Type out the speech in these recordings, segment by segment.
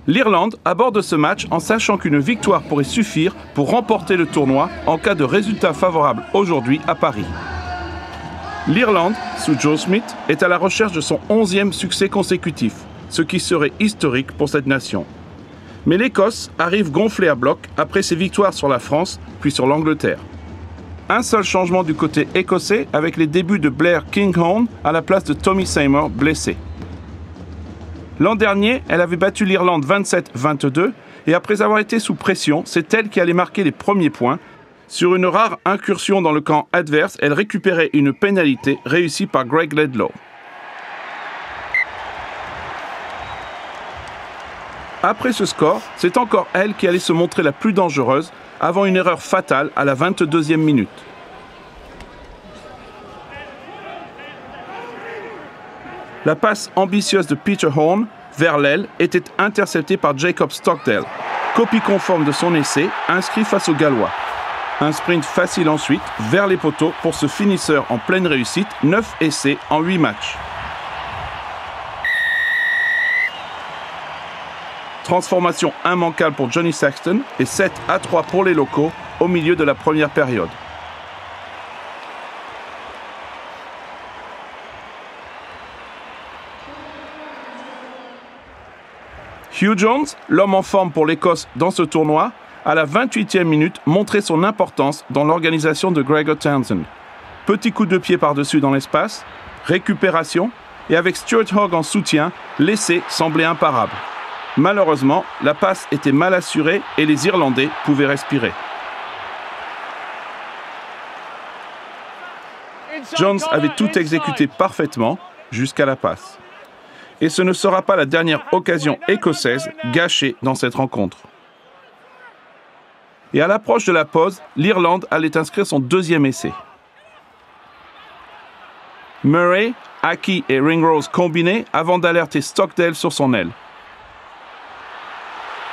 L'Irlande aborde ce match en sachant qu'une victoire pourrait suffire pour remporter le tournoi en cas de résultat favorable aujourd'hui à Paris. L'Irlande, sous Joe Smith, est à la recherche de son 11e succès consécutif, ce qui serait historique pour cette nation. Mais l'Écosse arrive gonflée à bloc après ses victoires sur la France, puis sur l'Angleterre. Un seul changement du côté écossais avec les débuts de Blair Kinghorn à la place de Tommy Seymour blessé. L'an dernier, elle avait battu l'Irlande 27-22 et après avoir été sous pression, c'est elle qui allait marquer les premiers points. Sur une rare incursion dans le camp adverse, elle récupérait une pénalité réussie par Greg Ledlow. Après ce score, c'est encore elle qui allait se montrer la plus dangereuse avant une erreur fatale à la 22e minute. La passe ambitieuse de Peter Horne vers l'aile était interceptée par Jacob Stockdale, copie conforme de son essai inscrit face aux Gallois. Un sprint facile ensuite vers les poteaux pour ce finisseur en pleine réussite, 9 essais en 8 matchs. Transformation immanquable pour Johnny Sexton et 7-3 pour les locaux au milieu de la première période. Hugh Jones, l'homme en forme pour l'Écosse dans ce tournoi, à la 28e minute montrait son importance dans l'organisation de Gregor Townsend. Petit coup de pied par-dessus dans l'espace, récupération et avec Stuart Hogg en soutien, l'essai semblait imparable. Malheureusement, la passe était mal assurée et les Irlandais pouvaient respirer. Jones avait tout exécuté parfaitement jusqu'à la passe. Et ce ne sera pas la dernière occasion écossaise gâchée dans cette rencontre. Et à l'approche de la pause, l'Irlande allait inscrire son 2e essai. Murray, Aki et Ringrose combinés avant d'alerter Stockdale sur son aile.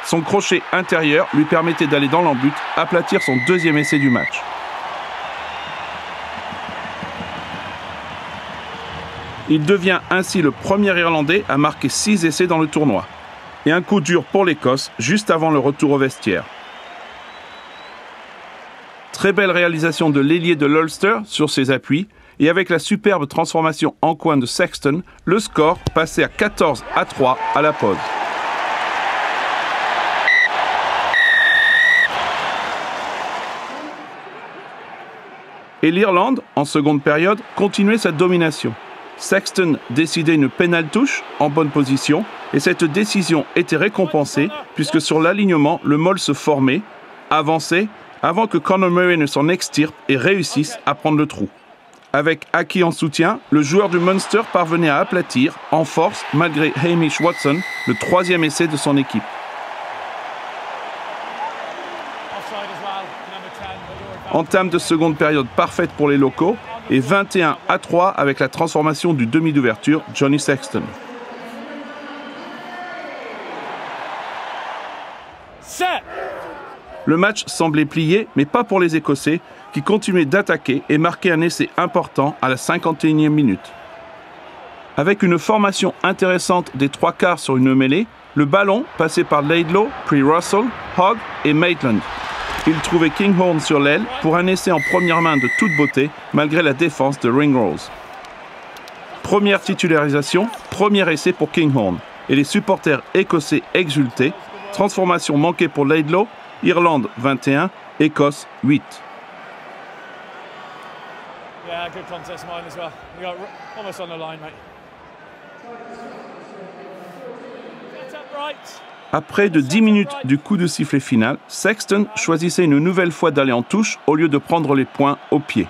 Son crochet intérieur lui permettait d'aller dans l'embut, aplatir son 2e essai du match. Il devient ainsi le premier Irlandais à marquer 6 essais dans le tournoi. Et un coup dur pour l'Écosse juste avant le retour au vestiaire. Très belle réalisation de l'ailier de l'Ulster sur ses appuis et avec la superbe transformation en coin de Sexton, le score passait à 14-3 à la pause. Et l'Irlande, en seconde période, continuait sa domination. Sexton décidait une pénale touche en bonne position et cette décision était récompensée puisque sur l'alignement, le môle se formait, avançait, avant que Conor Murray ne s'en extirpe et réussisse à prendre le trou. Avec Aki en soutien, le joueur du Munster parvenait à aplatir, en force, malgré Hamish Watson, le 3e essai de son équipe. Entame de seconde période parfaite pour les locaux et 21-3 avec la transformation du demi d'ouverture Johnny Sexton. Le match semblait plié, mais pas pour les Écossais, qui continuaient d'attaquer et marquaient un essai important à la 51e minute. Avec une formation intéressante des 3 quarts sur une mêlée, le ballon passait par Laidlaw, puis Russell, Hogg et Maitland. Il trouvait Kinghorn sur l'aile pour un essai en première main de toute beauté, malgré la défense de Ringrose. Première titularisation, premier essai pour Kinghorn. Et les supporters écossais exultaient. Transformation manquée pour Laidlaw, Irlande 21, Écosse 8. Yeah, good contest mine as well. We got almost on the line, mate. Get up right. Après de 10 minutes du coup de sifflet final, Sexton choisissait une nouvelle fois d'aller en touche au lieu de prendre les points au pied.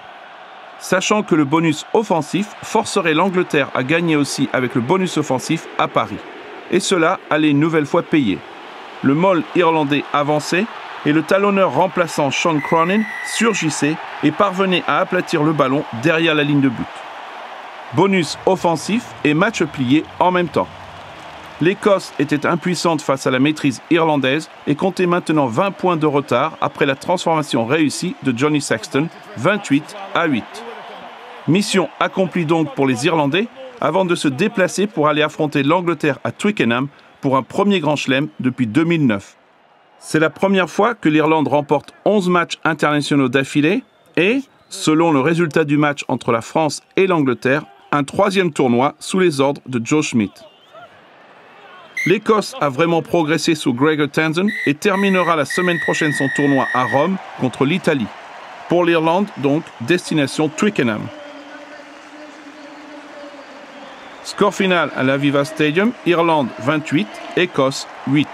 Sachant que le bonus offensif forcerait l'Angleterre à gagner aussi avec le bonus offensif à Paris. Et cela allait une nouvelle fois payer. Le môle irlandais avançait et le talonneur remplaçant Sean Cronin surgissait et parvenait à aplatir le ballon derrière la ligne de but. Bonus offensif et match plié en même temps. L'Écosse était impuissante face à la maîtrise irlandaise et comptait maintenant 20 points de retard après la transformation réussie de Johnny Sexton, 28-8. Mission accomplie donc pour les Irlandais avant de se déplacer pour aller affronter l'Angleterre à Twickenham pour un premier Grand Chelem depuis 2009. C'est la première fois que l'Irlande remporte 11 matchs internationaux d'affilée et, selon le résultat du match entre la France et l'Angleterre, un troisième tournoi sous les ordres de Joe Schmidt. L'Écosse a vraiment progressé sous Gregor Townsend et terminera la semaine prochaine son tournoi à Rome contre l'Italie. Pour l'Irlande, donc, destination Twickenham. Score final à l'Aviva Stadium, Irlande 28, Écosse 8.